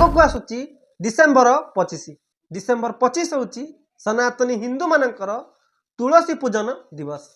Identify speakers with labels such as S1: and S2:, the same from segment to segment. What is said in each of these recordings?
S1: आगक आसुची December 25। December 25 हूँ सनातनी हिंदू मानकर तुलसी पूजन दिवस।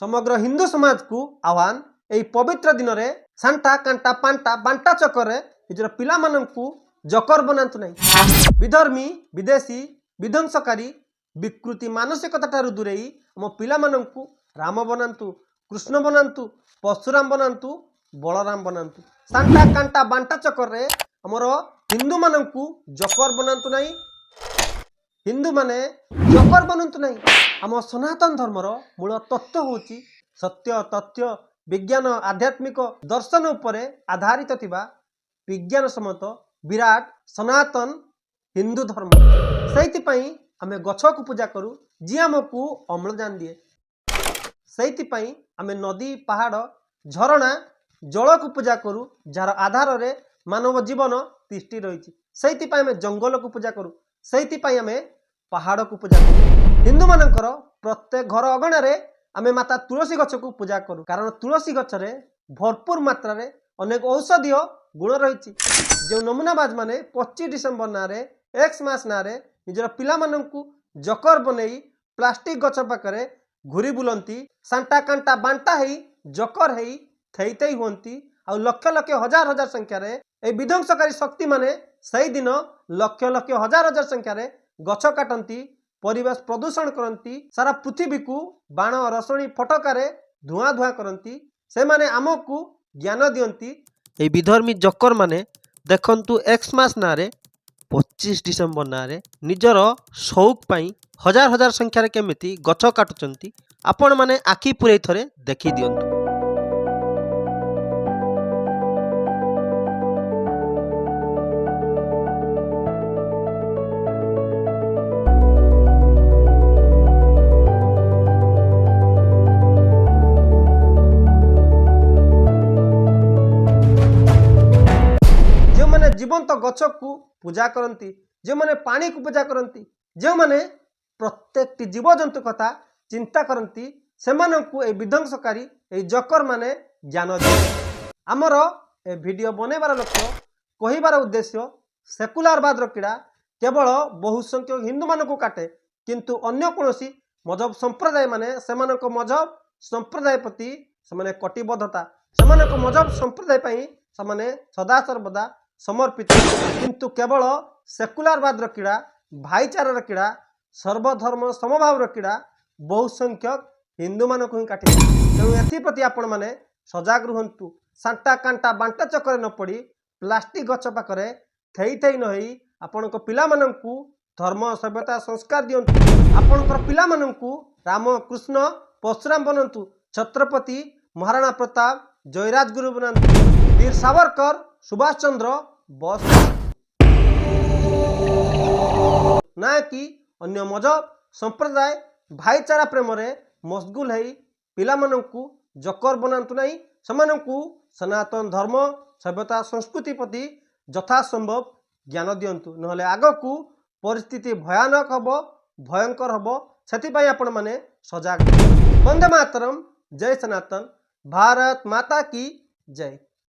S1: समग्र हिंदू समाज को आह्वान यही पवित्र दिन में सांटा कांटा पांटा बांटा चक्कर निजर पिला माननकु जकर बनातु नहीं। विधर्मी विदेशी विध्वंसकारी विकृति मानसिकता ठारू दूरेई आम पिला माननकु राम बनातु, कृष्ण बनातु, परशुराम बनातु, बलराम बनातु। सांटा कांटा बांटा चक्कर रे हमर हिंदू माननकु जकर बनातु नहीं। हिंदू माने जकर बनतु नहीं। आम सनातन धर्मर मूल तत्व होची सत्य तथ्य विज्ञान आध्यात्मिक दर्शन उपरे आधारित थिबा विज्ञान सम्मत विराट सनातन हिंदू धर्म। से आम गछ को पूजा करूँ जी आमको अम्लजान दिए। से आम नदी पहाड़ झरणा जल को पूजा करूँ जार आधार रे मानव जीवन तिष्ठि रही। से आम जंगल को पूजा करूँ। से आम पहाड़ को पूजा करूँ। हिंदू मानकर प्रत्येक घर अगणार आम माता तुलसी गछ को पूजा करूँ कारण तुलसी गछरे भरपूर मात्रा रे अनेक औषधीय गुण रही। जो नमूनाबाज माने 25 डिसेम्बर ना एक्स मास ना निजर पिला माननकु जकर बनई प्लास्टिक गछ पाखरे घूरी बुलंती सांटा कांटा बांटा हेई जकर हेई थैथई हुंती आ लक्ष लक्ष हजार हजार संख्या रे ए विध्वंसकारी शक्ति माने सही दिन लक्ष लक्ष हजार हजार संख्या रे गछ काटंती परिवेश प्रदूषण करती सारा पृथ्वी को बाण रसणी फटकारे धुआं धुआं करती। से माने आमको ज्ञान दियंती ए विधर्मी जकर माने देखंतु एक्स मास ना 25 डिसेम्बर ना निजर शौक पाई हजार हजार संख्यार केमिति गछ काटुचंती आपण माने आखि पुरै थरे देखि दियंतु। जीवंत गछ को पूजा करती जो मैंने पानी को पूजा करती जो मैंने प्रत्येक जीवजंतु कथा चिंता करती से विध्वंसकारी जकर माने ज्ञान दिए। आमर ए वीडियो बनैबार लक्ष्य कहबार उद्देश्य सेकुलारवाद कीड़ा केवल बहु संख्यक हिंदू मानक काटे किंतु अन्य कौन मजहब संप्रदाय माने मजहब संप्रदाय प्रति से कटिबद्धता से मजहब संप्रदाय से सदा सर्वदा समर्पित किंतु केवल सेकुलारवाद कीड़ा भाईचारार कीड़ा सर्वधर्म समभाव कीड़ा बहु संख्यक हिंदू मानक ही काटे। तेणु एप्रति आपण मैंने सजग रुहतु सांटा कांटा बांटा चक्कर न पड़ी प्लास्टिक गछ पाखरे थई थई नई आपण पिला माननकु धर्म सभ्यता संस्कार दियंतु। आपणकर पिला माननकु राम कृष्ण परशुराम बनंतु छत्रपति महाराणा प्रताप जयराज गुरु बनंतु वीर सावरकर सुभाष चंद्र बोस ना कि अन्य मजहब संप्रदाय भाईचारा प्रेम रे मशगुल है पिला माननकु जकर बनातु नहीं। समानकु सनातन धर्म सभ्यता संस्कृति प्रति यथासंभव ज्ञान दियंतु नहले आगकु परिस्थिति भयानक हबो भयंकर हबो। सेतिपई आपण माने सजग। वंदे मातरम। जय सनातन। भारत माता की जय।